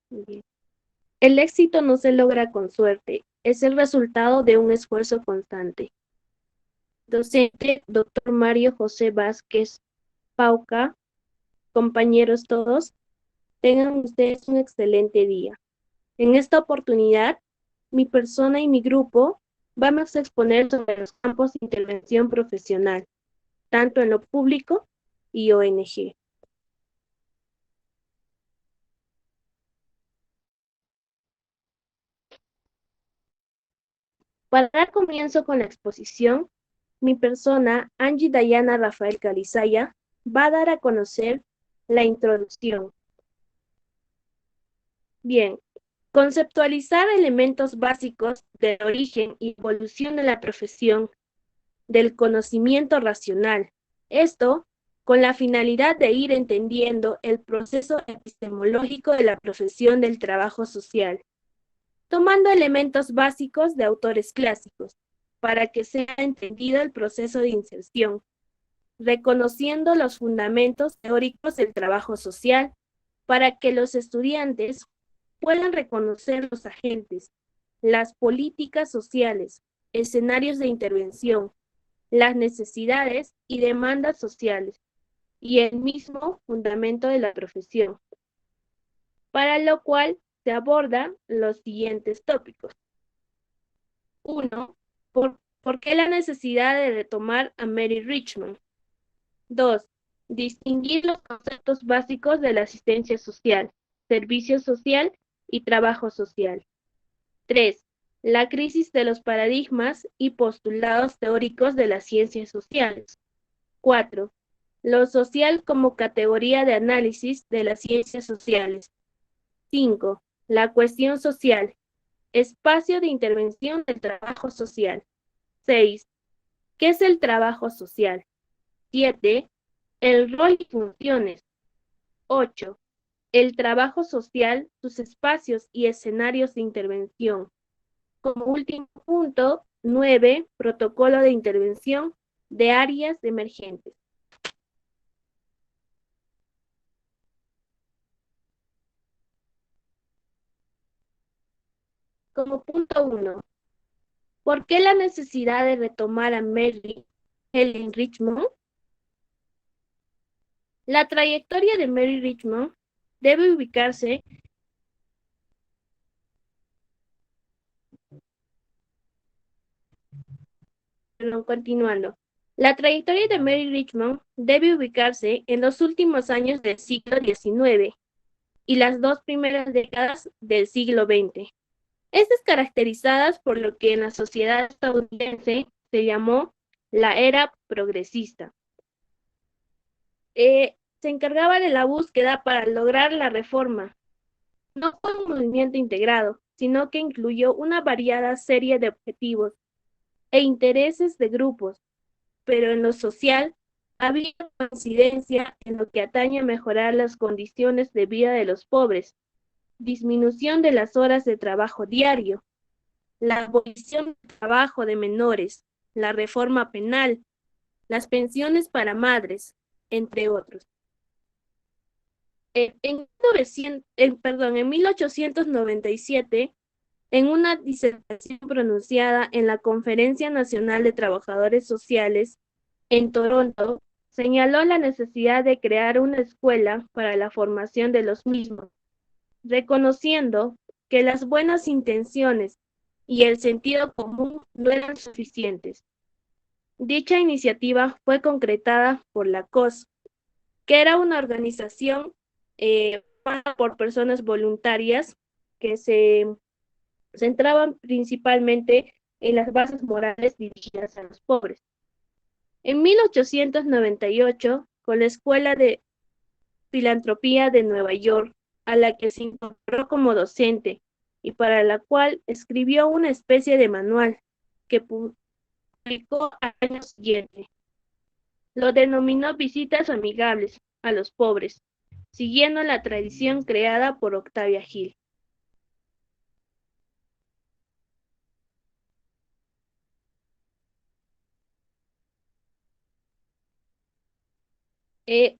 Bien. El éxito no se logra con suerte, es el resultado de un esfuerzo constante. Docente, doctor Mario José Vázquez Pauca, compañeros todos, tengan ustedes un excelente día. En esta oportunidad, mi persona y mi grupo vamos a exponer sobre los campos de intervención profesional, tanto en lo público y ONG. Para dar comienzo con la exposición, mi persona, Angie Dayana Rafael Calizaya, va a dar a conocer la introducción. Bien, conceptualizar elementos básicos del origen y evolución de la profesión del conocimiento racional. Esto con la finalidad de ir entendiendo el proceso epistemológico de la profesión del trabajo social, tomando elementos básicos de autores clásicos, para que sea entendido el proceso de inserción, reconociendo los fundamentos teóricos del trabajo social, para que los estudiantes puedan reconocer los agentes, las políticas sociales, escenarios de intervención, las necesidades y demandas sociales, y el mismo fundamento de la profesión, para lo cual se abordan los siguientes tópicos. 1. ¿Por qué la necesidad de retomar a Mary Richmond? 2. Distinguir los conceptos básicos de la asistencia social, servicio social y trabajo social. 3. La crisis de los paradigmas y postulados teóricos de las ciencias sociales. 4. Lo social como categoría de análisis de las ciencias sociales. 5. La cuestión social, espacio de intervención del trabajo social. 6. ¿Qué es el trabajo social? 7. El rol y funciones. 8. El trabajo social, sus espacios y escenarios de intervención. Como último punto, 9. Protocolo de intervención de áreas emergentes. Como punto 1. ¿Por qué la necesidad de retomar a Mary Helen Richmond? La trayectoria de Mary Richmond debe ubicarse. Continuando. La trayectoria de Mary Richmond debe ubicarse en los últimos años del siglo XIX y las dos primeras décadas del siglo XX. Estas caracterizadas por lo que en la sociedad estadounidense se llamó la era progresista. Se encargaba de la búsqueda para lograr la reforma. No fue un movimiento integrado, sino que incluyó una variada serie de objetivos e intereses de grupos, pero en lo social había coincidencia en lo que atañe a mejorar las condiciones de vida de los pobres, disminución de las horas de trabajo diario, la abolición del trabajo de menores, la reforma penal, las pensiones para madres, entre otros. En 1897, en una disertación pronunciada en la Conferencia Nacional de Trabajadores Sociales en Toronto, señaló la necesidad de crear una escuela para la formación de los mismos, reconociendo que las buenas intenciones y el sentido común no eran suficientes. Dicha iniciativa fue concretada por la COS, que era una organización formada por personas voluntarias que se centraban principalmente en las bases morales dirigidas a los pobres. En 1898, con la Escuela de Filantropía de Nueva York, a la que se incorporó como docente y para la cual escribió una especie de manual que publicó al año siguiente. Lo denominó Visitas Amigables a los Pobres, siguiendo la tradición creada por Octavia Hill.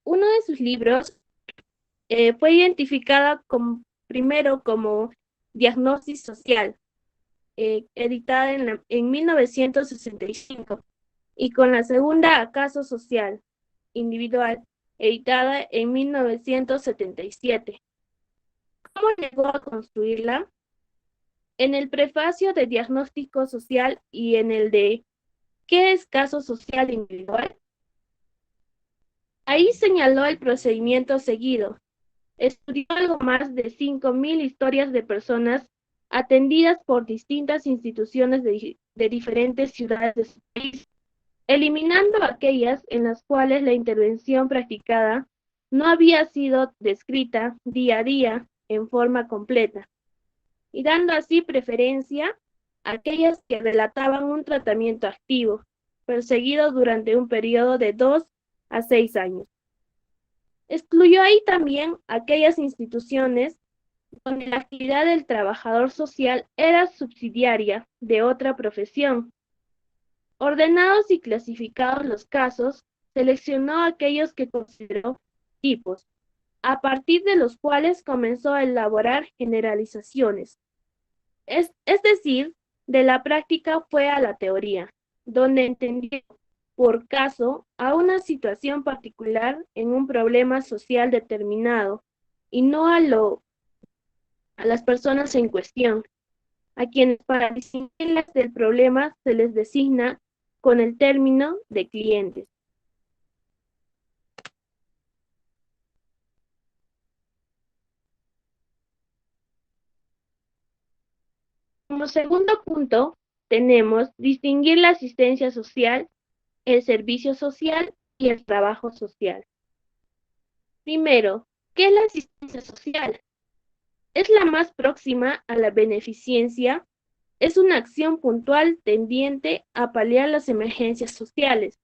Uno de sus libros fue identificada primero como Diagnosis Social, editada en 1965, y con la segunda Acaso Social, individual, editada en 1977. ¿Cómo llegó a construirla? En el prefacio de Diagnóstico Social y en el de ¿Qué es caso social individual? Ahí señaló el procedimiento seguido. Estudió algo más de 5.000 historias de personas atendidas por distintas instituciones de diferentes ciudades de su país, eliminando aquellas en las cuales la intervención practicada no había sido descrita día a día en forma completa, y dando así preferencia a aquellas que relataban un tratamiento activo, perseguido durante un periodo de 2 a 6 años. Excluyó ahí también aquellas instituciones donde la actividad del trabajador social era subsidiaria de otra profesión. Ordenados y clasificados los casos, seleccionó aquellos que consideró tipos, a partir de los cuales comenzó a elaborar generalizaciones. Es decir, de la práctica fue a la teoría, donde entendió por caso a una situación particular en un problema social determinado y no a las personas en cuestión, a quienes para distinguirlas del problema se les designa con el término de clientes. Como segundo punto, tenemos distinguir la asistencia social, el servicio social y el trabajo social. Primero, ¿qué es la asistencia social? Es la más próxima a la beneficencia. Es una acción puntual tendiente a paliar las emergencias sociales.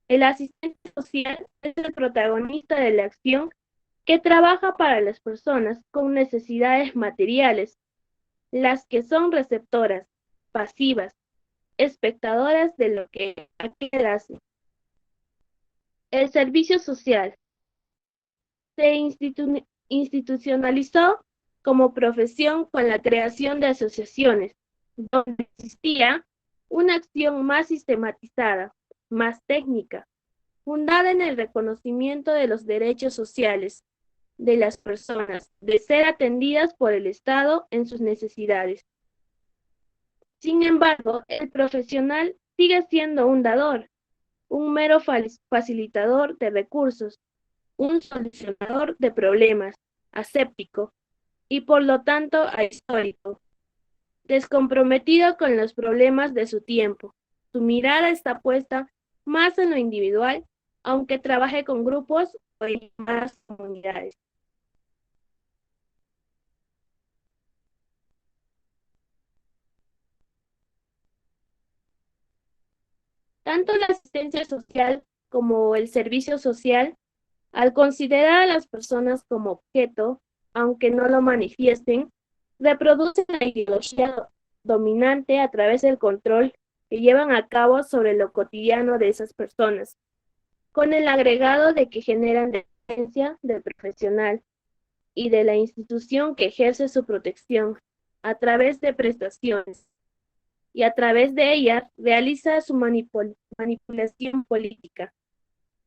El asistente social es el protagonista de la acción que trabaja para las personas con necesidades materiales, las que son receptoras, pasivas, espectadoras de lo que aquel hace. El servicio social se institucionalizó como profesión con la creación de asociaciones, donde existía una acción más sistematizada, más técnica, fundada en el reconocimiento de los derechos sociales de las personas, de ser atendidas por el Estado en sus necesidades. Sin embargo, el profesional sigue siendo un dador, un mero facilitador de recursos, un solucionador de problemas, aséptico y por lo tanto ahistórico, descomprometido con los problemas de su tiempo. Su mirada está puesta más en lo individual, aunque trabaje con grupos o en más comunidades. Tanto la asistencia social como el servicio social, al considerar a las personas como objeto, aunque no lo manifiesten, reproducen la ideología dominante a través del control que llevan a cabo sobre lo cotidiano de esas personas, con el agregado de que generan dependencia del profesional y de la institución que ejerce su protección a través de prestaciones, y a través de ellas realiza su manipulación política.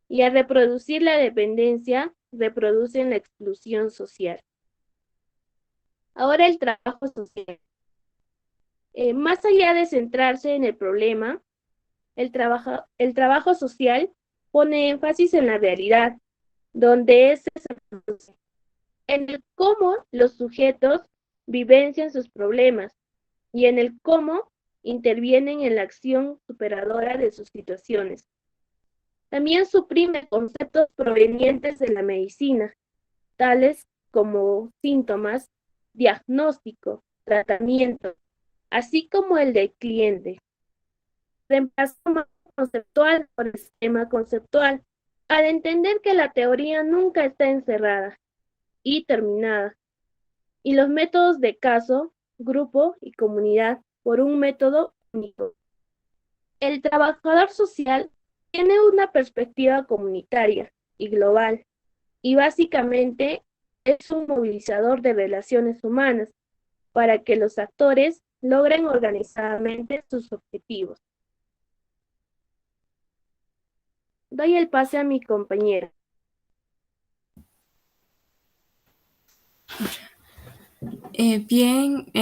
Y al reproducir la dependencia, reproducen la exclusión social. Ahora el trabajo social. Más allá de centrarse en el problema, el trabajo social pone énfasis en la realidad, donde ese se produce, en el cómo los sujetos vivencian sus problemas y en el cómo intervienen en la acción superadora de sus situaciones. También suprime conceptos provenientes de la medicina, tales como síntomas, diagnóstico, tratamiento, así como el del cliente. Reemplaza lo conceptual por el sistema conceptual, al entender que la teoría nunca está encerrada y terminada, y los métodos de caso, grupo y comunidad por un método único. El trabajador social tiene una perspectiva comunitaria y global, y básicamente es un movilizador de relaciones humanas para que los actores logren organizadamente sus objetivos. Doy el pase a mi compañera.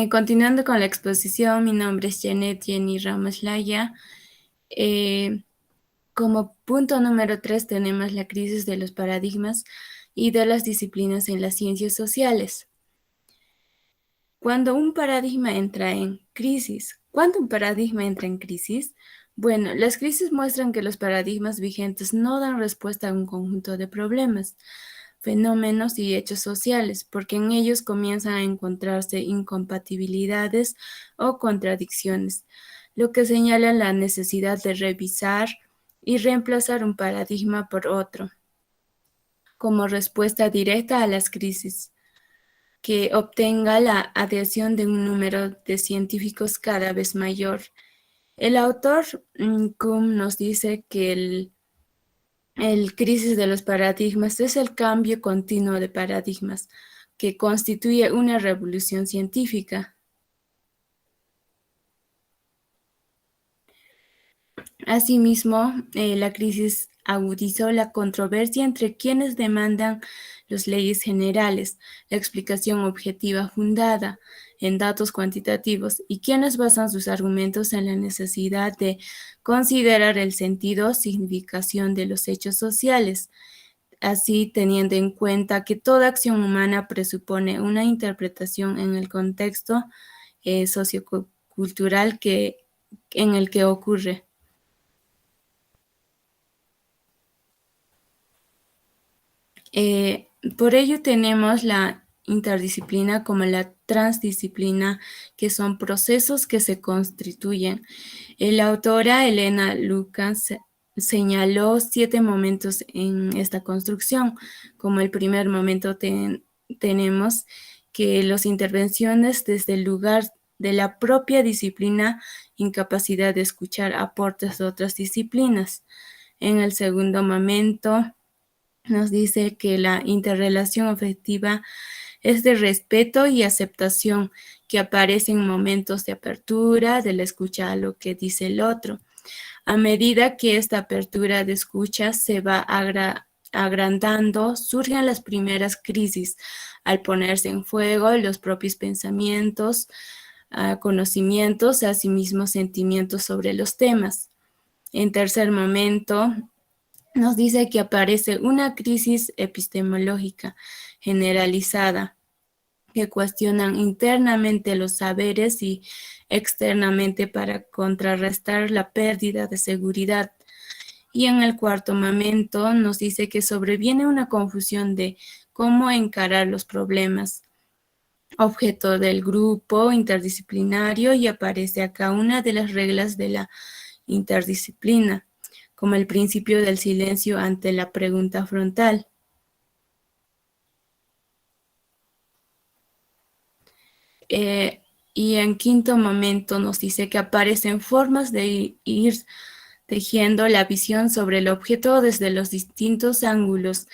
Continuando con la exposición, mi nombre es Janet Jenny Ramos Laya. Eh, Como punto número 3 tenemos la crisis de los paradigmas y de las disciplinas en las ciencias sociales. ¿Cuándo un paradigma entra en crisis? ¿Cuándo un paradigma entra en crisis? Bueno, las crisis muestran que los paradigmas vigentes no dan respuesta a un conjunto de problemas, fenómenos y hechos sociales, porque en ellos comienzan a encontrarse incompatibilidades o contradicciones, lo que señala la necesidad de revisar y reemplazar un paradigma por otro, como respuesta directa a las crisis, que obtenga la adhesión de un número de científicos cada vez mayor. El autor Kuhn nos dice que el crisis de los paradigmas es el cambio continuo de paradigmas, que constituye una revolución científica. Asimismo, la crisis agudizó la controversia entre quienes demandan las leyes generales, la explicación objetiva fundada en datos cuantitativos y quienes basan sus argumentos en la necesidad de considerar el sentido o significación de los hechos sociales, así teniendo en cuenta que toda acción humana presupone una interpretación en el contexto sociocultural en el que ocurre. Por ello tenemos la interdisciplina como la transdisciplina, que son procesos que se constituyen. La autora Elena Lucas señaló 7 momentos en esta construcción. Como el primer momento tenemos que las intervenciones desde el lugar de la propia disciplina, incapacidad de escuchar aportes de otras disciplinas. En el segundo momento nos dice que la interrelación afectiva es de respeto y aceptación, que aparece en momentos de apertura, de la escucha a lo que dice el otro. A medida que esta apertura de escucha se va agrandando, surgen las primeras crisis, al ponerse en fuego los propios pensamientos, conocimientos, asimismo sentimientos sobre los temas. En tercer momento, nos dice que aparece una crisis epistemológica generalizada que cuestionan internamente los saberes y externamente para contrarrestar la pérdida de seguridad. Y en el cuarto momento nos dice que sobreviene una confusión de cómo encarar los problemas, objeto del grupo interdisciplinario, y aparece acá una de las reglas de la interdisciplina, como el principio del silencio ante la pregunta frontal. Y en quinto momento nos dice que aparecen formas de ir tejiendo la visión sobre el objeto desde los distintos ángulos,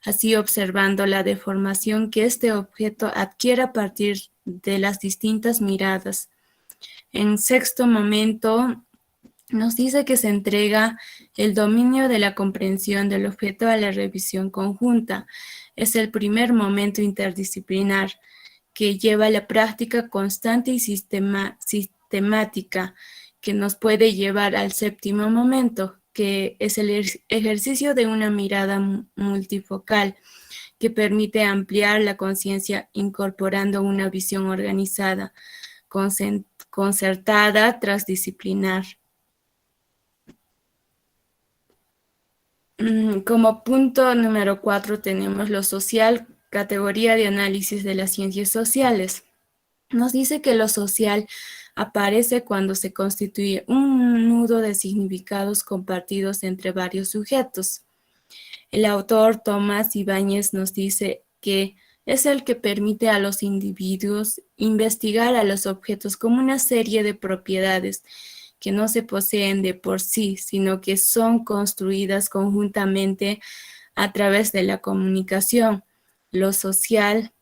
así observando la deformación que este objeto adquiere a partir de las distintas miradas. En sexto momento, nos dice que se entrega el dominio de la comprensión del objeto a la revisión conjunta. Es el primer momento interdisciplinar que lleva a la práctica constante y sistemática, que nos puede llevar al séptimo momento, que es el ejercicio de una mirada multifocal, que permite ampliar la conciencia incorporando una visión organizada, concertada, transdisciplinar. Como punto número 4 tenemos lo social, categoría de análisis de las ciencias sociales. Nos dice que lo social aparece cuando se constituye un nudo de significados compartidos entre varios sujetos. El autor Tomás Ibáñez nos dice que es el que permite a los individuos investigar a los objetos como una serie de propiedades que no se poseen de por sí, sino que son construidas conjuntamente a través de la comunicación, lo social,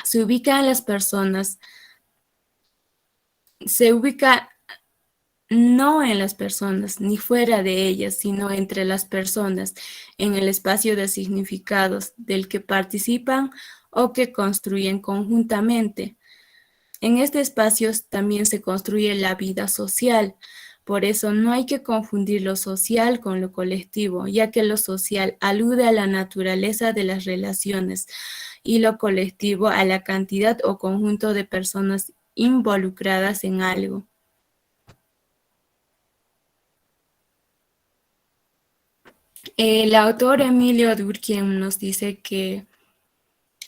se ubica en las personas, se ubica no en las personas ni fuera de ellas, sino entre las personas, en el espacio de significados del que participan o que construyen conjuntamente. En este espacio también se construye la vida social. Por eso no hay que confundir lo social con lo colectivo, ya que lo social alude a la naturaleza de las relaciones y lo colectivo a la cantidad o conjunto de personas involucradas en algo. El autor Emilio Durkheim nos dice que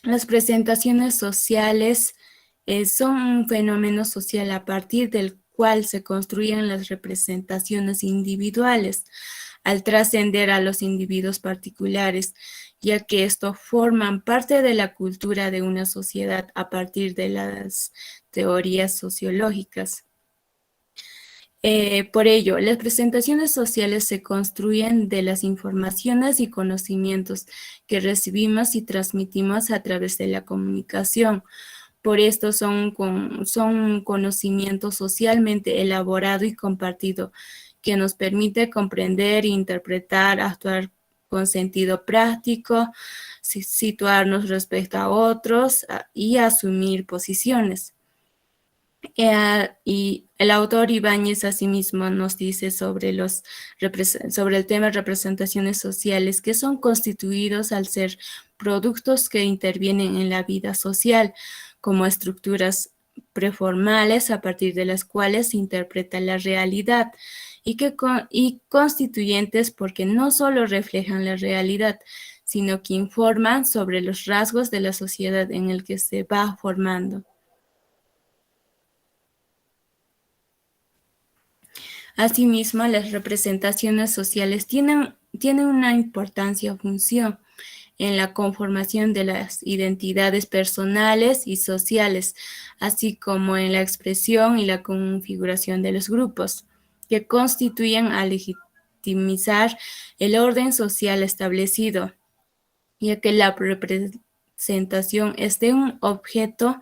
las presentaciones sociales son un fenómeno social a partir del cual se construyen las representaciones individuales al trascender a los individuos particulares, ya que esto forman parte de la cultura de una sociedad a partir de las teorías sociológicas. Por ello, las presentaciones sociales se construyen de las informaciones y conocimientos que recibimos y transmitimos a través de la comunicación. Por esto son un conocimiento socialmente elaborado y compartido que nos permite comprender, interpretar, actuar con sentido práctico, situarnos respecto a otros y asumir posiciones. Y el autor Ibáñez asimismo nos dice sobre el tema de representaciones sociales que son constituidos al ser productos que intervienen en la vida social como estructuras preformales a partir de las cuales se interpreta la realidad y constituyentes porque no solo reflejan la realidad, sino que informan sobre los rasgos de la sociedad en el que se va formando. Asimismo, las representaciones sociales tienen una importancia o función en la conformación de las identidades personales y sociales, así como en la expresión y la configuración de los grupos, que constituyen a legitimizar el orden social establecido, ya que la representación es de un objeto,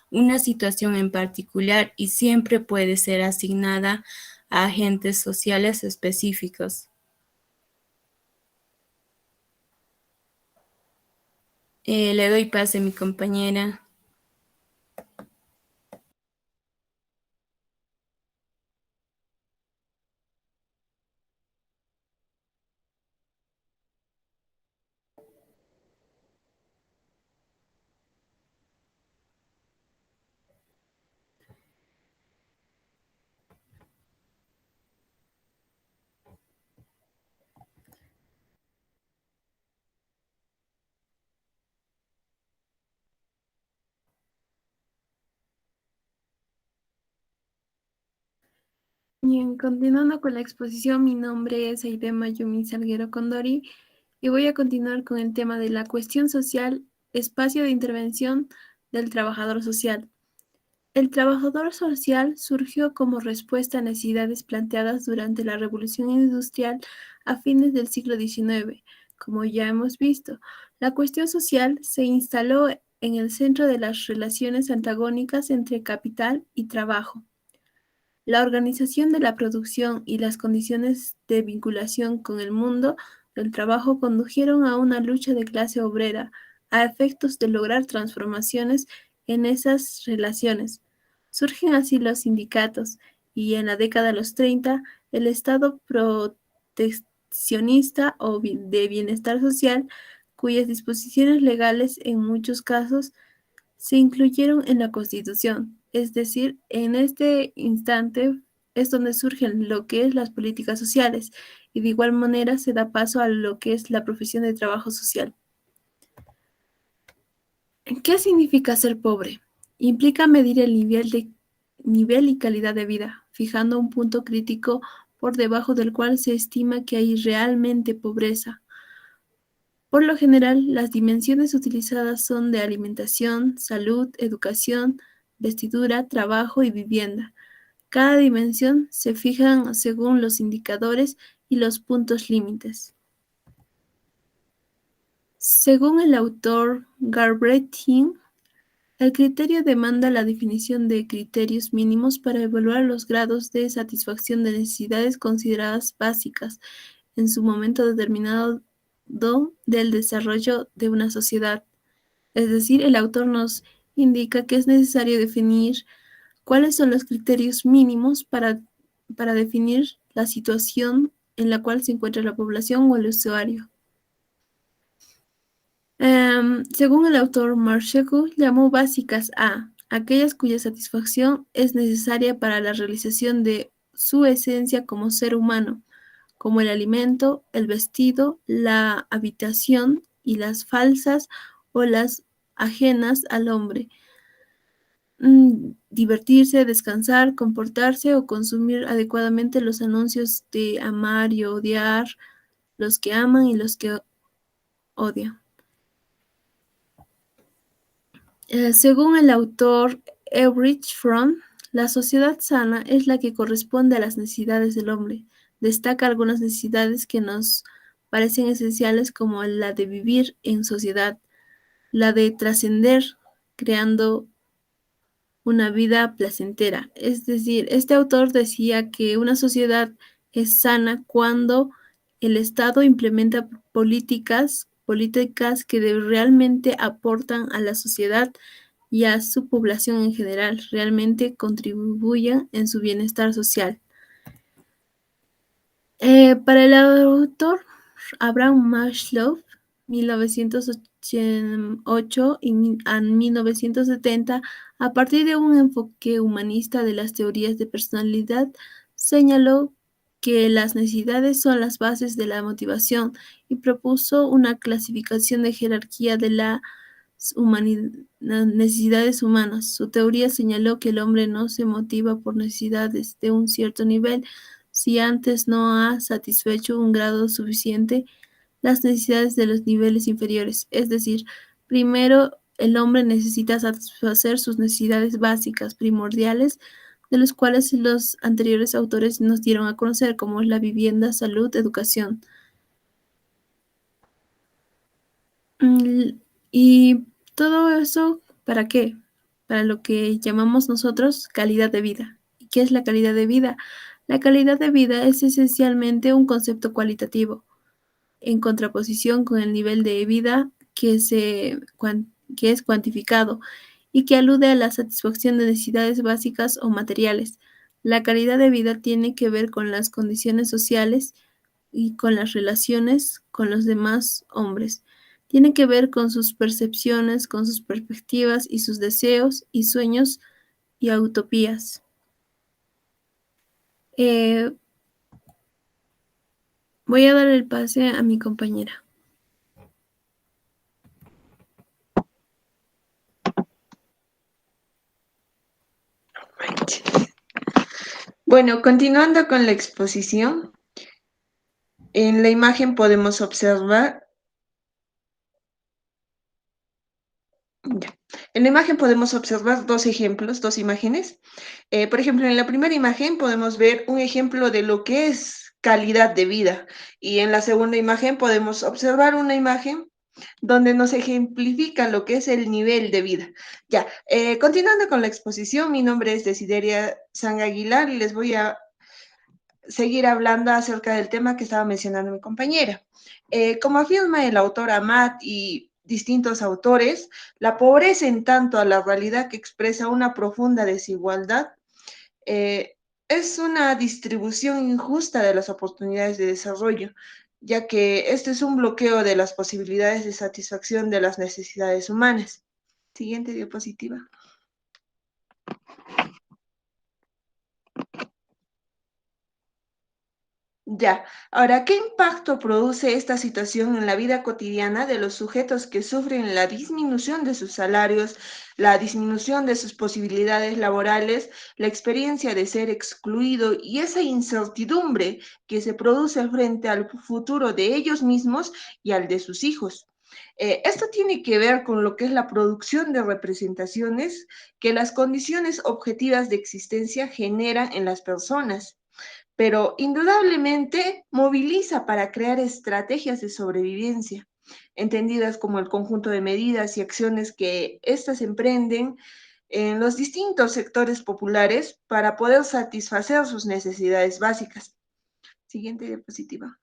una situación en particular y siempre puede ser asignada a agentes sociales específicos. Le doy pase a mi compañera. Bien, continuando con la exposición, mi nombre es Aidema Yumi Salguero Condori y voy a continuar con el tema de la cuestión social, espacio de intervención del trabajador social. El trabajador social surgió como respuesta a necesidades planteadas durante la Revolución Industrial a fines del siglo XIX. Como ya hemos visto, la cuestión social se instaló en el centro de las relaciones antagónicas entre capital y trabajo. La organización de la producción y las condiciones de vinculación con el mundo del trabajo condujeron a una lucha de clase obrera a efectos de lograr transformaciones en esas relaciones. Surgen así los sindicatos y en la década de los 30 el Estado proteccionista o de bienestar social, cuyas disposiciones legales en muchos casos se incluyeron en la Constitución, es decir, en este instante es donde surgen lo que es las políticas sociales y de igual manera se da paso a lo que es la profesión de trabajo social. ¿Qué significa ser pobre? Implica medir el nivel y calidad de vida, fijando un punto crítico por debajo del cual se estima que hay realmente pobreza. Por lo general, las dimensiones utilizadas son de alimentación, salud, educación, vestidura, trabajo y vivienda. Cada dimensión se fija según los indicadores y los puntos límites. Según el autor Galbraith, el criterio demanda la definición de criterios mínimos para evaluar los grados de satisfacción de necesidades consideradas básicas en su momento determinado del desarrollo de una sociedad. Es decir, el autor nos indica que es necesario definir cuáles son los criterios mínimos para definir la situación en la cual se encuentra la población o el usuario. Según el autor Marcheco, llamó básicas a aquellas cuya satisfacción es necesaria para la realización de su esencia como ser humano, como el alimento, el vestido, la habitación, y las falsas o las ajenas al hombre. Divertirse, descansar, comportarse o consumir adecuadamente los anuncios de amar y odiar, los que aman y los que odian. Según el autor Erich Fromm, la sociedad sana es la que corresponde a las necesidades del hombre. Destaca algunas necesidades que nos parecen esenciales, como la de vivir en sociedad, la de trascender, creando una vida placentera. Es decir, este autor decía que una sociedad es sana cuando el Estado implementa políticas que realmente aportan a la sociedad y a su población en general, realmente contribuyan en su bienestar social. Para el autor Abraham Maslow, 1908 a 1970, a partir de un enfoque humanista de las teorías de personalidad, señaló que las necesidades son las bases de la motivación y propuso una clasificación de jerarquía de las necesidades humanas. Su teoría señaló que el hombre no se motiva por necesidades de un cierto nivel si antes no ha satisfecho un grado suficiente las necesidades de los niveles inferiores. Es decir, primero el hombre necesita satisfacer sus necesidades básicas, primordiales, de los cuales los anteriores autores nos dieron a conocer, como es la vivienda, salud, educación. Y todo eso, ¿para qué? Para lo que llamamos nosotros calidad de vida. ¿Y qué es la calidad de vida? La calidad de vida es esencialmente un concepto cualitativo, en contraposición con el nivel de vida que es cuantificado y que alude a la satisfacción de necesidades básicas o materiales. La calidad de vida tiene que ver con las condiciones sociales y con las relaciones con los demás hombres. Tiene que ver con sus percepciones, con sus perspectivas y sus deseos y sueños y utopías. Voy a dar el pase a mi compañera. Bueno, continuando con la exposición, en la imagen podemos observar dos ejemplos, dos imágenes. Por ejemplo, en la primera imagen podemos ver un ejemplo de lo que es calidad de vida, y en la segunda imagen podemos observar una imagen donde nos ejemplifica lo que es el nivel de vida. Ya, continuando con la exposición, mi nombre es Desideria San Aguilar y les voy a seguir hablando acerca del tema que estaba mencionando mi compañera. Como afirma el autor Amat y distintos autores, la pobreza, en tanto a la realidad que expresa una profunda desigualdad, es una distribución injusta de las oportunidades de desarrollo, ya que este es un bloqueo de las posibilidades de satisfacción de las necesidades humanas. Siguiente diapositiva. Ya, ahora, ¿qué impacto produce esta situación en la vida cotidiana de los sujetos que sufren la disminución de sus salarios, la disminución de sus posibilidades laborales, la experiencia de ser excluido y esa incertidumbre que se produce frente al futuro de ellos mismos y al de sus hijos? Esto tiene que ver con lo que es la producción de representaciones que las condiciones objetivas de existencia generan en las personas, pero indudablemente moviliza para crear estrategias de sobrevivencia. entendidas como el conjunto de medidas y acciones que éstas emprenden en los distintos sectores populares para poder satisfacer sus necesidades básicas. Siguiente diapositiva.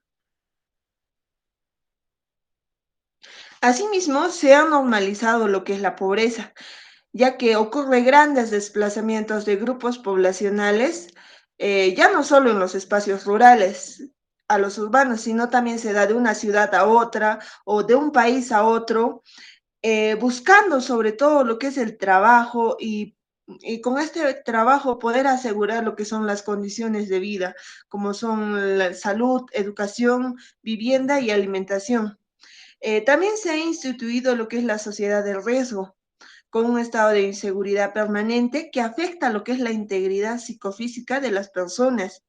Asimismo, se ha normalizado lo que es la pobreza, ya que ocurre grandes desplazamientos de grupos poblacionales, ya no solo en los espacios rurales a los urbanos, sino también se da de una ciudad a otra o de un país a otro, buscando sobre todo lo que es el trabajo y con este trabajo poder asegurar lo que son las condiciones de vida, como son la salud, educación, vivienda y alimentación. También se ha instituido lo que es la sociedad del riesgo, con un estado de inseguridad permanente que afecta lo que es la integridad psicofísica de las personas.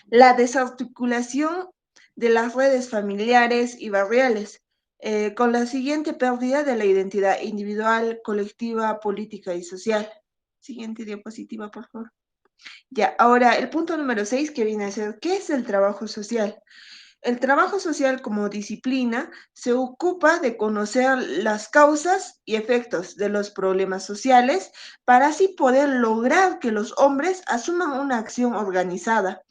La desarticulación de las redes familiares y barriales, con la siguiente pérdida de la identidad individual, colectiva, política y social. Siguiente diapositiva, por favor. Ya, ahora el punto número 6 que viene a ser, ¿qué es el trabajo social? El trabajo social como disciplina se ocupa de conocer las causas y efectos de los problemas sociales para así poder lograr que los hombres asuman una acción organizada,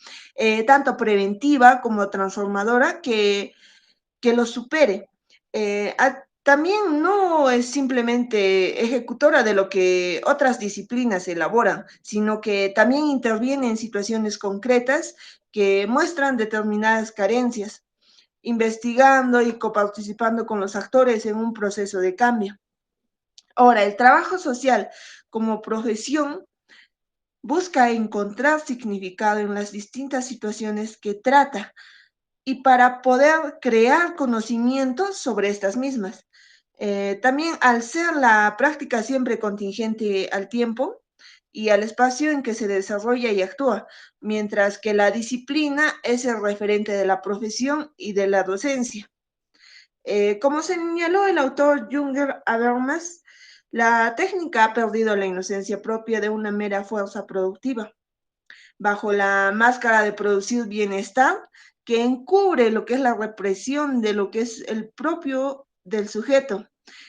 tanto preventiva como transformadora, que los supere. También no es simplemente ejecutora de lo que otras disciplinas elaboran, sino que también interviene en situaciones concretas que muestran determinadas carencias, investigando y coparticipando con los actores en un proceso de cambio. Ahora, el trabajo social como profesión busca encontrar significado en las distintas situaciones que trata y para poder crear conocimientos sobre estas mismas. También al ser la práctica siempre contingente al tiempo y al espacio en que se desarrolla y actúa, mientras que la disciplina es el referente de la profesión y de la docencia. Como señaló el autor Junger Habermas, la técnica ha perdido la inocencia propia de una mera fuerza productiva, bajo la máscara de producir bienestar que encubre lo que es la represión de lo que es el propio del sujeto,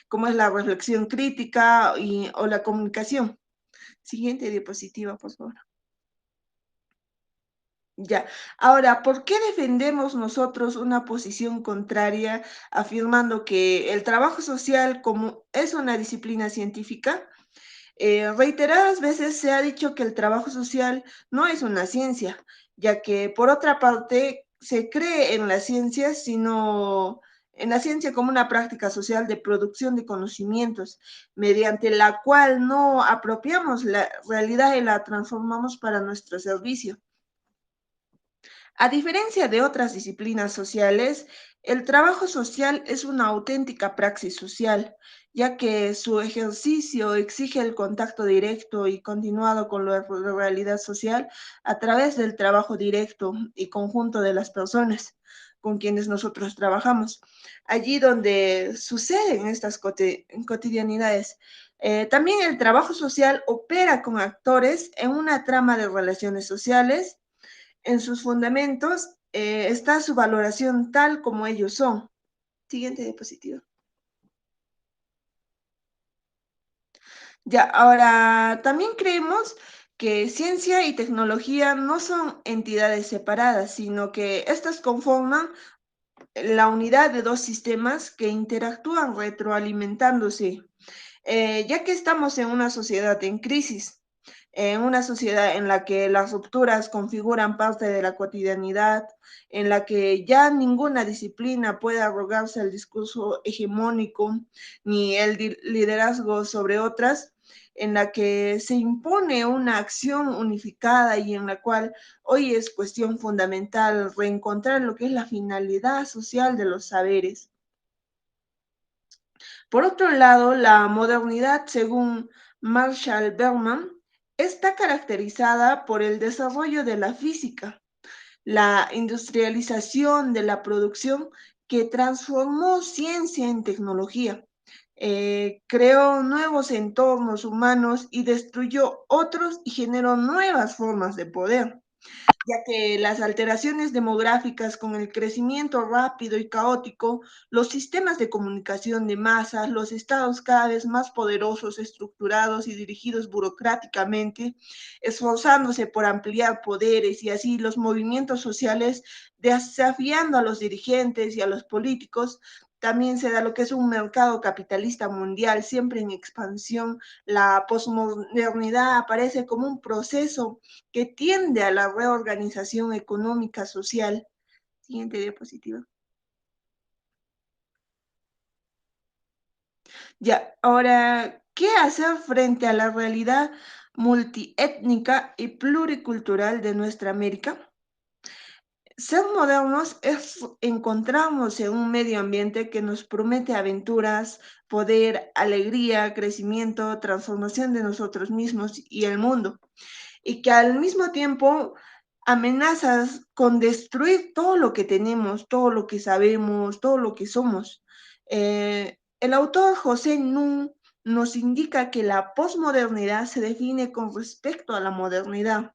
como es la reflexión crítica o la comunicación. Siguiente diapositiva, por favor. Ya, ahora, ¿por qué defendemos nosotros una posición contraria afirmando que el trabajo social como es una disciplina científica? Reiteradas veces se ha dicho que el trabajo social no es una ciencia, ya que por otra parte se cree en la ciencia, sino en la ciencia como una práctica social de producción de conocimientos, mediante la cual no apropiamos la realidad y la transformamos para nuestro servicio. A diferencia de otras disciplinas sociales, el trabajo social es una auténtica praxis social, ya que su ejercicio exige el contacto directo y continuado con la realidad social a través del trabajo directo y conjunto de las personas con quienes nosotros trabajamos, allí donde suceden estas cotidianidades. También el trabajo social opera con actores en una trama de relaciones sociales. En sus fundamentos está su valoración tal como ellos son. Siguiente diapositiva. Ya, ahora también creemos que ciencia y tecnología no son entidades separadas, sino que estas conforman la unidad de dos sistemas que interactúan retroalimentándose, ya que estamos en una sociedad en crisis, en una sociedad en la que las rupturas configuran parte de la cotidianidad, en la que ya ninguna disciplina puede arrogarse el discurso hegemónico ni el liderazgo sobre otras, en la que se impone una acción unificada y en la cual hoy es cuestión fundamental reencontrar lo que es la finalidad social de los saberes. Por otro lado, la modernidad, según Marshall Berman, está caracterizada por el desarrollo de la física, la industrialización de la producción que transformó ciencia en tecnología, creó nuevos entornos humanos y destruyó otros y generó nuevas formas de poder. ya que las alteraciones demográficas con el crecimiento rápido y caótico, los sistemas de comunicación de masas, los estados cada vez más poderosos, estructurados y dirigidos burocráticamente, esforzándose por ampliar poderes y así los movimientos sociales desafiando a los dirigentes y a los políticos. También se da lo que es un mercado capitalista mundial siempre en expansión. La posmodernidad aparece como un proceso que tiende a la reorganización económica social. Siguiente diapositiva. Ya, ahora, ¿qué hacer frente a la realidad multiétnica y pluricultural de nuestra América? Ser modernos es encontrarnos en un medio ambiente que nos promete aventuras, poder, alegría, crecimiento, transformación de nosotros mismos y el mundo, y que al mismo tiempo amenazas con destruir todo lo que tenemos, todo lo que sabemos, todo lo que somos. El autor José Nun nos indica que la posmodernidad se define con respecto a la modernidad,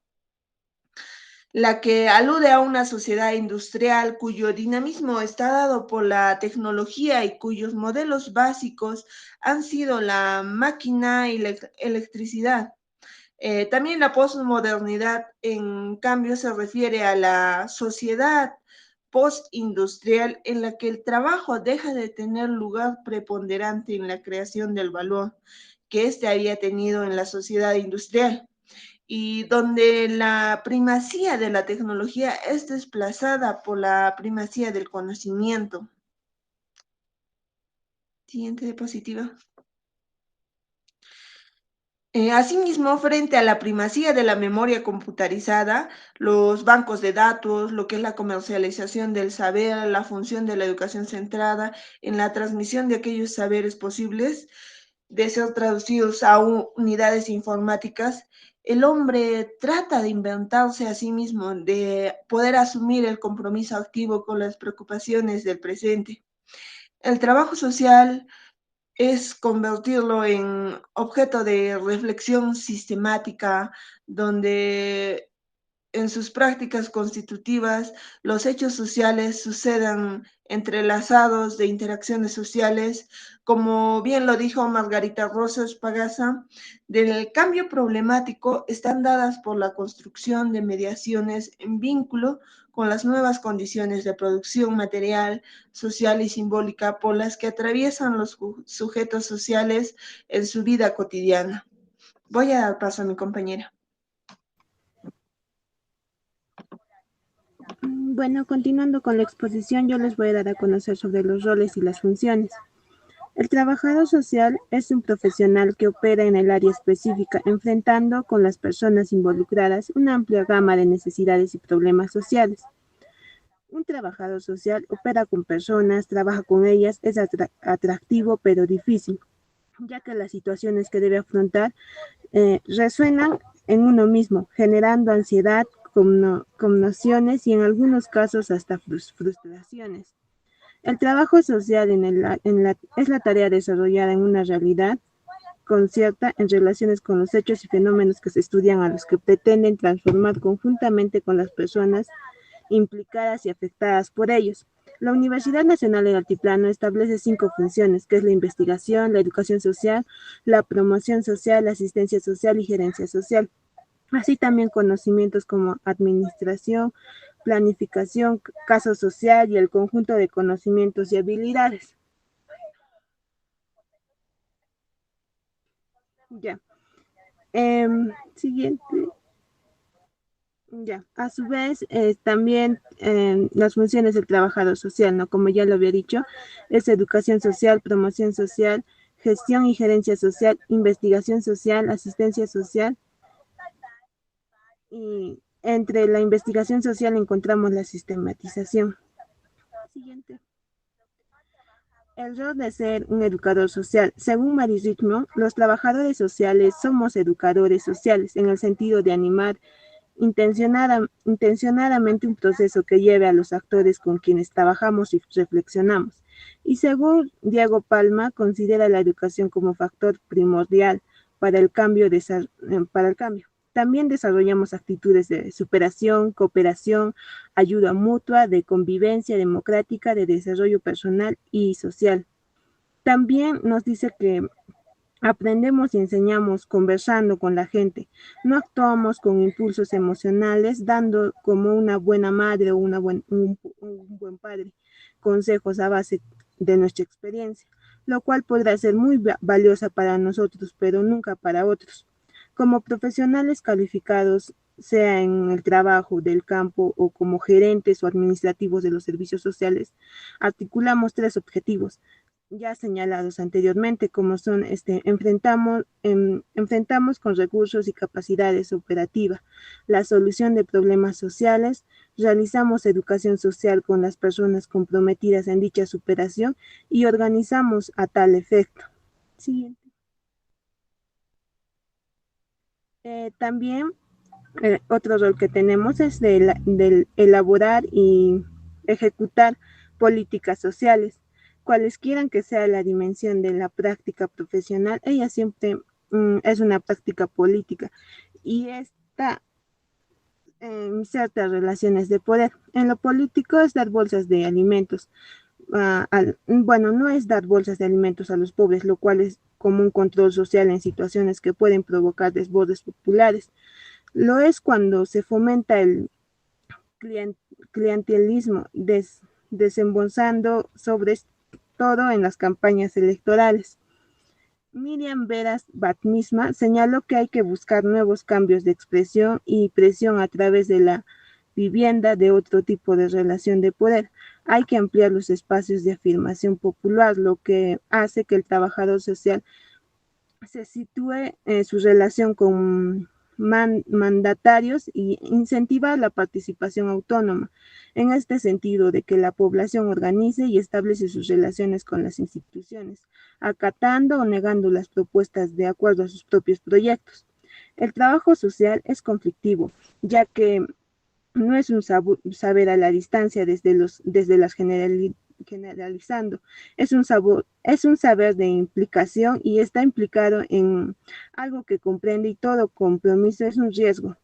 la que alude a una sociedad industrial cuyo dinamismo está dado por la tecnología y cuyos modelos básicos han sido la máquina y la electricidad. También la posmodernidad, en cambio, se refiere a la sociedad postindustrial en la que el trabajo deja de tener lugar preponderante en la creación del valor que éste había tenido en la sociedad industrial, y donde la primacía de la tecnología es desplazada por la primacía del conocimiento. Siguiente diapositiva. Asimismo, frente a la primacía de la memoria computarizada, los bancos de datos, lo que es la comercialización del saber, la función de la educación centrada en la transmisión de aquellos saberes posibles de ser traducidos a unidades informáticas, el hombre trata de inventarse a sí mismo, de poder asumir el compromiso activo con las preocupaciones del presente. El trabajo social es convertirlo en objeto de reflexión sistemática, donde en sus prácticas constitutivas los hechos sociales sucedan entrelazados de interacciones sociales, como bien lo dijo Margarita Rosas Pagasa, del cambio problemático están dadas por la construcción de mediaciones en vínculo con las nuevas condiciones de producción material, social y simbólica por las que atraviesan los sujetos sociales en su vida cotidiana. Voy a dar paso a mi compañera. Bueno, continuando con la exposición, yo les voy a dar a conocer sobre los roles y las funciones. El trabajador social es un profesional que opera en el área específica, enfrentando con las personas involucradas una amplia gama de necesidades y problemas sociales. Un trabajador social opera con personas, trabaja con ellas, es atractivo pero difícil, ya que las situaciones que debe afrontar resuenan en uno mismo, generando ansiedad, conmociones y en algunos casos hasta frustraciones. El trabajo social es la tarea desarrollada en una realidad concierta en relaciones con los hechos y fenómenos que se estudian, a los que pretenden transformar conjuntamente con las personas implicadas y afectadas por ellos. La Universidad Nacional del Altiplano establece 5 funciones, que es la investigación, la educación social, la promoción social, la asistencia social y gerencia social. Así también conocimientos como administración, planificación, caso social y el conjunto de conocimientos y habilidades. Ya. Siguiente. Ya. A su vez, también las funciones del trabajador social, ¿no? Como ya lo había dicho, es educación social, promoción social, gestión y gerencia social, investigación social, asistencia social. Y entre la investigación social encontramos la sistematización. Siguiente. El rol de ser un educador social. Según Mary Richmond, los trabajadores sociales somos educadores sociales en el sentido de animar intencionadamente un proceso que lleve a los actores con quienes trabajamos y reflexionamos. Y según Diego Palma, considera la educación como factor primordial para el cambio. También desarrollamos actitudes de superación, cooperación, ayuda mutua, de convivencia democrática, de desarrollo personal y social. También nos dice que aprendemos y enseñamos conversando con la gente. No actuamos con impulsos emocionales, dando como una buena madre o un buen padre consejos a base de nuestra experiencia, lo cual podrá ser muy valiosa para nosotros, pero nunca para otros. Como profesionales calificados, sea en el trabajo del campo o como gerentes o administrativos de los servicios sociales, articulamos tres objetivos ya señalados anteriormente, como son enfrentamos con recursos y capacidades operativas la solución de problemas sociales, realizamos educación social con las personas comprometidas en dicha superación y organizamos a tal efecto. Siguiente. También otro rol que tenemos es del elaborar y ejecutar políticas sociales. Cualesquiera que sea la dimensión de la práctica profesional, ella siempre es una práctica política y está en ciertas relaciones de poder. En lo político es dar bolsas de alimentos. Bueno, no es dar bolsas de alimentos a los pobres, lo cual es como un control social en situaciones que pueden provocar desbordes populares. Lo es cuando se fomenta el clientelismo, desembolsando sobre todo en las campañas electorales. Miriam Veras Batmisma señaló que hay que buscar nuevos cambios de expresión y presión a través de la vivienda de otro tipo de relación de poder. Hay que ampliar los espacios de afirmación popular, lo que hace que el trabajador social se sitúe en su relación con mandatarios y incentivar la participación autónoma, en este sentido de que la población organice y establece sus relaciones con las instituciones, acatando o negando las propuestas de acuerdo a sus propios proyectos. El trabajo social es conflictivo, ya que no es un saber a la distancia desde las generalizando, es un saber de implicación y está implicado en algo que comprende y todo compromiso es un riesgo,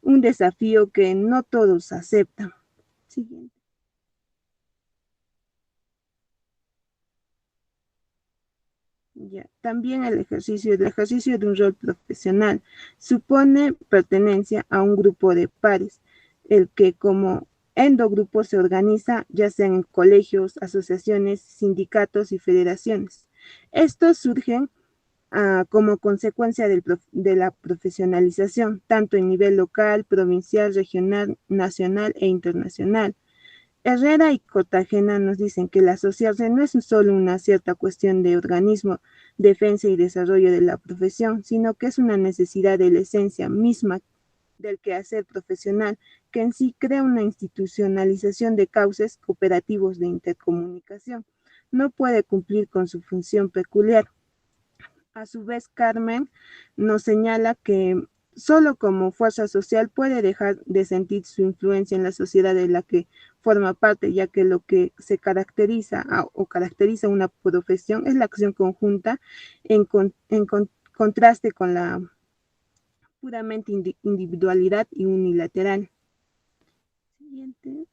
un desafío que no todos aceptan. Siguiente. Ya. También el ejercicio de un rol profesional supone pertenencia a un grupo de pares, el que como endogrupo se organiza ya sea en colegios, asociaciones, sindicatos y federaciones. Estos surgen como consecuencia de la profesionalización, tanto en nivel local, provincial, regional, nacional e internacional. Herrera y Cotagena nos dicen que el asociarse no es solo una cierta cuestión de organismo, defensa y desarrollo de la profesión, sino que es una necesidad de la esencia misma del quehacer profesional, que en sí crea una institucionalización de cauces cooperativos de intercomunicación. No puede cumplir con su función peculiar. A su vez, Carmen nos señala que solo como fuerza social puede dejar de sentir su influencia en la sociedad de la que forma parte, ya que lo que se caracteriza o caracteriza una profesión es la acción conjunta en contraste con la puramente individualidad y unilateral. Siguiente.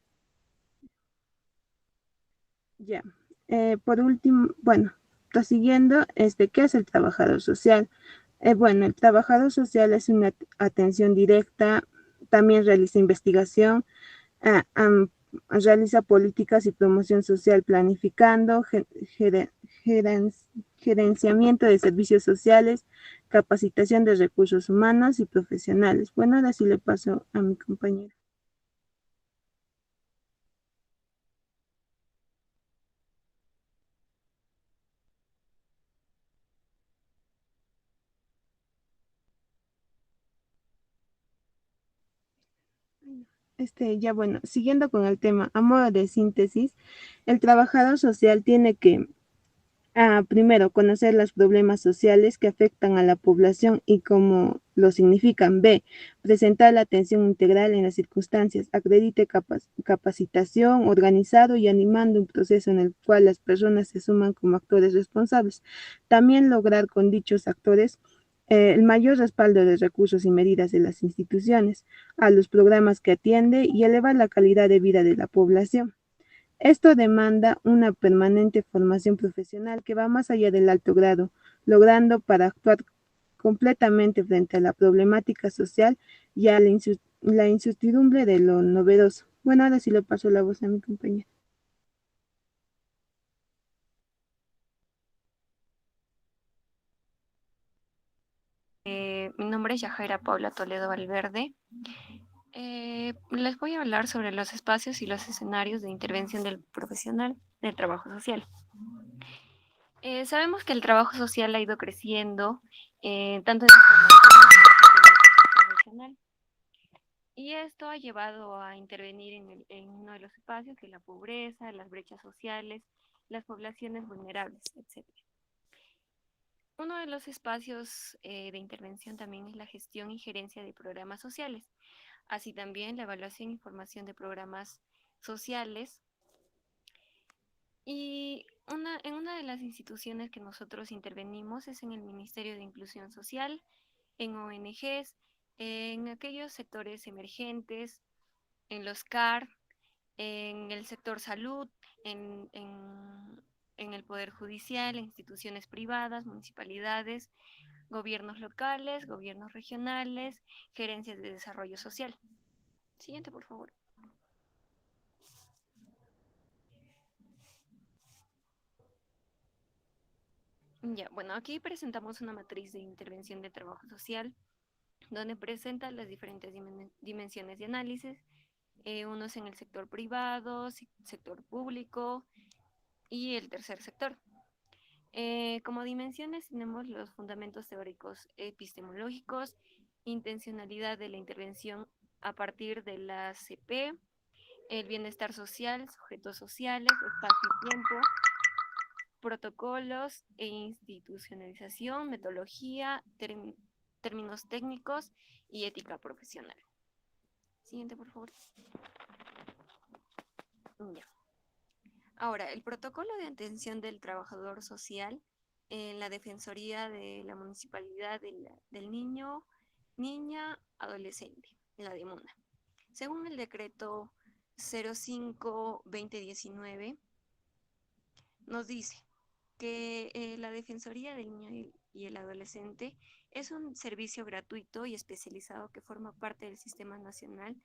Ya. Por último, bueno, prosiguiendo, ¿qué es el trabajador social? Bueno, el trabajador social es una atención directa, también realiza investigación, realiza políticas y promoción social, planificando, gerenciamiento de servicios sociales, capacitación de recursos humanos y profesionales. Bueno, ahora sí le paso a mi compañero. Ya bueno, siguiendo con el tema, a modo de síntesis, el trabajador social tiene que, primero, conocer los problemas sociales que afectan a la población y cómo lo significan. B, presentar la atención integral en las circunstancias, acredite capacitación, organizado y animando un proceso en el cual las personas se suman como actores responsables. También lograr con dichos actores el mayor respaldo de recursos y medidas de las instituciones a los programas que atiende y elevar la calidad de vida de la población. Esto demanda una permanente formación profesional que va más allá del alto grado, logrando para actuar completamente frente a la problemática social y a la incertidumbre de lo novedoso. Bueno, ahora sí le paso la voz a mi compañera. Mi nombre es Yajaira Paula Toledo Valverde. Les voy a hablar sobre los espacios y los escenarios de intervención del profesional del trabajo social. Sabemos que el trabajo social ha ido creciendo, tanto en su formación como profesional, y esto ha llevado a intervenir en uno de los espacios, que es la pobreza, las brechas sociales, las poblaciones vulnerables, etc. Uno de los espacios de intervención también es la gestión y gerencia de programas sociales, así también la evaluación y formación de programas sociales. Y en una de las instituciones que nosotros intervenimos es en el Ministerio de Inclusión Social, en ONGs, en aquellos sectores emergentes, en los CAR, en el sector salud, en el Poder Judicial, en instituciones privadas, municipalidades, gobiernos locales, gobiernos regionales, gerencias de desarrollo social. Siguiente, por favor. Ya, bueno, aquí presentamos una matriz de intervención de trabajo social, donde presenta las diferentes dimensiones de análisis, unos en el sector privado, sector público y el tercer sector. Como dimensiones tenemos los fundamentos teóricos epistemológicos, intencionalidad de la intervención a partir de la CP, el bienestar social, sujetos sociales, espacio y tiempo, protocolos e institucionalización, metodología, términos técnicos y ética profesional. Siguiente, por favor. Ya. Ahora, el protocolo de atención del trabajador social en la Defensoría de la Municipalidad del Niño, Niña, Adolescente, la DEMUNA. Según el decreto 05-2019, nos dice que la Defensoría del Niño y el Adolescente es un servicio gratuito y especializado que forma parte del Sistema Nacional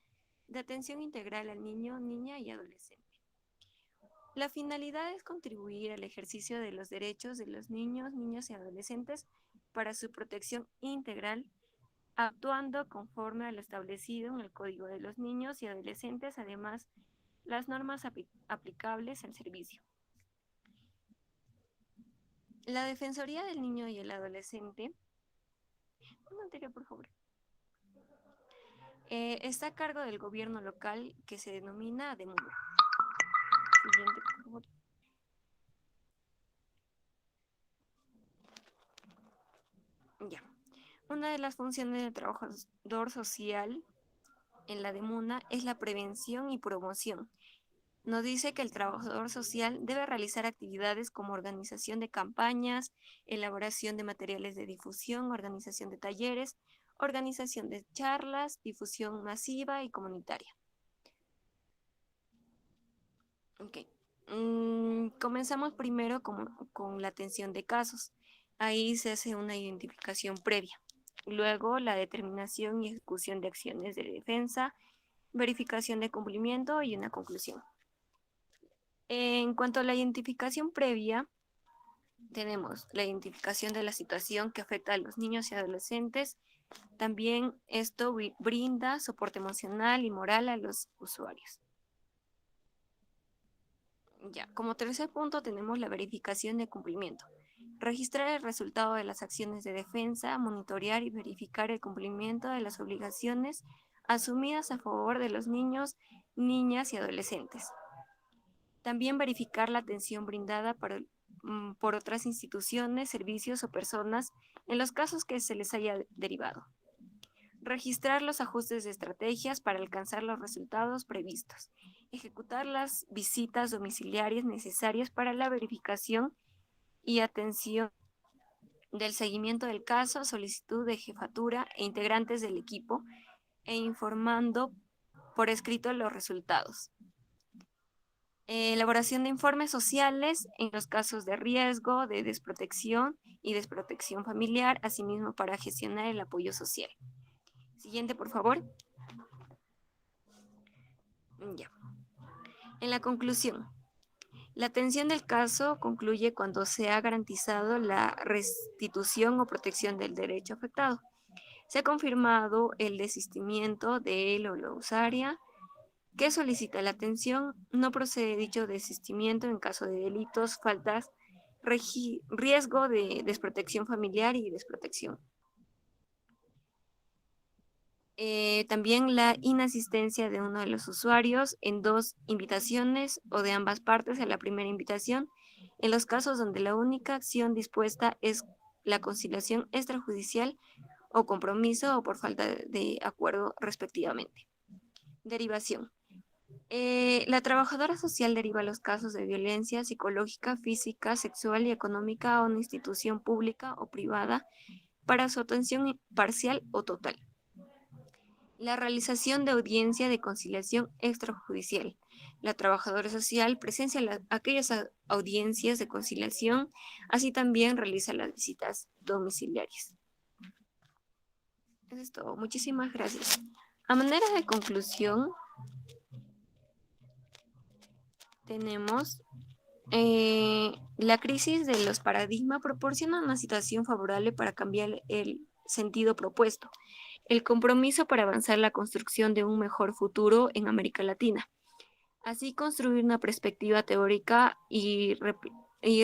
de Atención Integral al Niño, Niña y Adolescente. La finalidad es contribuir al ejercicio de los derechos de los niños, niñas y adolescentes para su protección integral, actuando conforme a lo establecido en el Código de los Niños y Adolescentes, además las normas aplicables al servicio. La Defensoría del Niño y el Adolescente, una anterior, por favor, está a cargo del gobierno local que se denomina DEMUNA. Siguiente, por favor. Ya. Una de las funciones del trabajador social en la DEMUNA es la prevención y promoción. Nos dice que el trabajador social debe realizar actividades como organización de campañas, elaboración de materiales de difusión, organización de talleres, organización de charlas, difusión masiva y comunitaria. Ok. Comenzamos primero con la atención de casos. Ahí se hace una identificación previa. Luego, la determinación y ejecución de acciones de defensa, verificación de cumplimiento y una conclusión. En cuanto a la identificación previa, tenemos la identificación de la situación que afecta a los niños y adolescentes. También esto brinda soporte emocional y moral a los usuarios. Ya, como tercer punto tenemos la verificación de cumplimiento. Registrar el resultado de las acciones de defensa, monitorear y verificar el cumplimiento de las obligaciones asumidas a favor de los niños, niñas y adolescentes. También verificar la atención brindada por otras instituciones, servicios o personas en los casos que se les haya derivado. Registrar los ajustes de estrategias para alcanzar los resultados previstos. Ejecutar las visitas domiciliarias necesarias para la verificación y atención del seguimiento del caso, solicitud de jefatura e integrantes del equipo, e informando por escrito los resultados. Elaboración de informes sociales en los casos de riesgo, de desprotección y desprotección familiar, asimismo para gestionar el apoyo social. Siguiente, por favor. Ya. En la conclusión, la atención del caso concluye cuando se ha garantizado la restitución o protección del derecho afectado. Se ha confirmado el desistimiento de él o la usuaria que solicita la atención, no procede dicho desistimiento en caso de delitos, faltas, riesgo de desprotección familiar y desprotección. También la inasistencia de uno de los usuarios en 2 invitaciones o de ambas partes a la primera invitación, en los casos donde la única acción dispuesta es la conciliación extrajudicial o compromiso o por falta de acuerdo respectivamente. Derivación. La trabajadora social deriva los casos de violencia psicológica, física, sexual y económica a una institución pública o privada para su atención parcial o total. La realización de audiencia de conciliación extrajudicial. La trabajadora social presencia aquellas audiencias de conciliación, así también realiza las visitas domiciliarias. Eso es todo. Muchísimas gracias. A manera de conclusión, tenemos la crisis de los paradigmas proporciona una situación favorable para cambiar el sentido propuesto, el compromiso para avanzar la construcción de un mejor futuro en América Latina. Así construir una perspectiva teórica y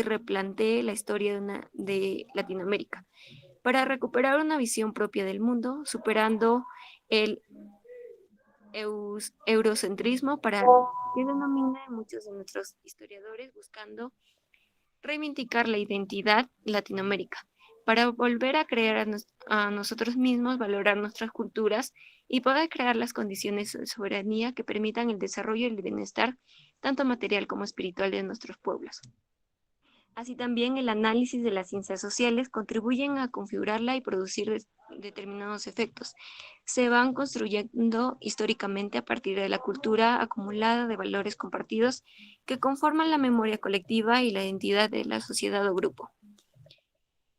replantee la historia de Latinoamérica, para recuperar una visión propia del mundo, superando el eurocentrismo para que denomina muchos de nuestros historiadores buscando reivindicar la identidad Latinoamérica, para volver a crear a nosotros mismos, valorar nuestras culturas y poder crear las condiciones de soberanía que permitan el desarrollo y el bienestar, tanto material como espiritual de nuestros pueblos. Así también el análisis de las ciencias sociales contribuyen a configurarla y producir determinados efectos. Se van construyendo históricamente a partir de la cultura acumulada de valores compartidos que conforman la memoria colectiva y la identidad de la sociedad o grupo.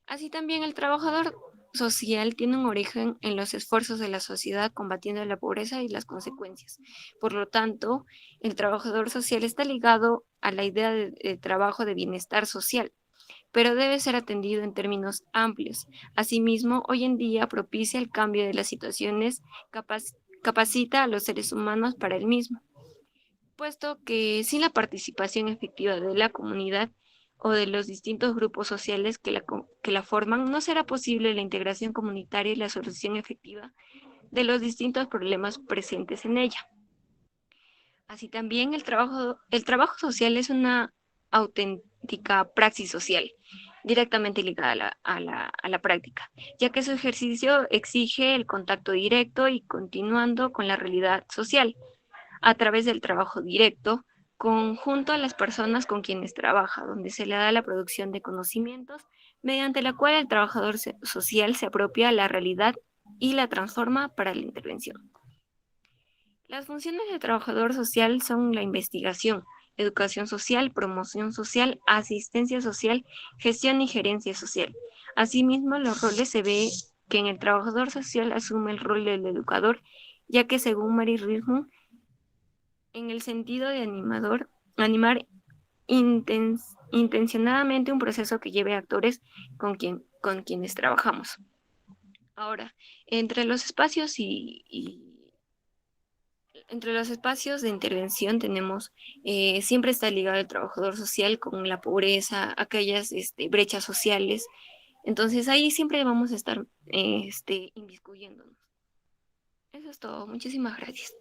Así también el trabajador social tiene un origen en los esfuerzos de la sociedad combatiendo la pobreza y las consecuencias. Por lo tanto, el trabajador social está ligado a la idea de trabajo de bienestar social, pero debe ser atendido en términos amplios. Asimismo, hoy en día propicia el cambio de las situaciones, capacita a los seres humanos para el mismo, puesto que sin la participación efectiva de la comunidad o de los distintos grupos sociales que la forman, no será posible la integración comunitaria y la solución efectiva de los distintos problemas presentes en ella. Así también el trabajo social es una auténtica praxis social, directamente ligada a la práctica, ya que su ejercicio exige el contacto directo y continuando con la realidad social, a través del trabajo directo, conjunto a las personas con quienes trabaja, donde se le da la producción de conocimientos, mediante la cual el trabajador social se apropia la realidad y la transforma para la intervención. Las funciones del trabajador social son la investigación, educación social, promoción social, asistencia social, gestión y gerencia social. Asimismo, los roles se ve que en el trabajador social asume el rol del educador, ya que según Mary Richmond, en el sentido de animar intencionadamente un proceso que lleve a actores con quienes trabajamos. Ahora, entre los espacios entre los espacios de intervención tenemos, siempre está ligado el trabajador social con la pobreza, aquellas brechas sociales. Entonces ahí siempre vamos a estar inmiscuyéndonos. Eso es todo. Muchísimas gracias.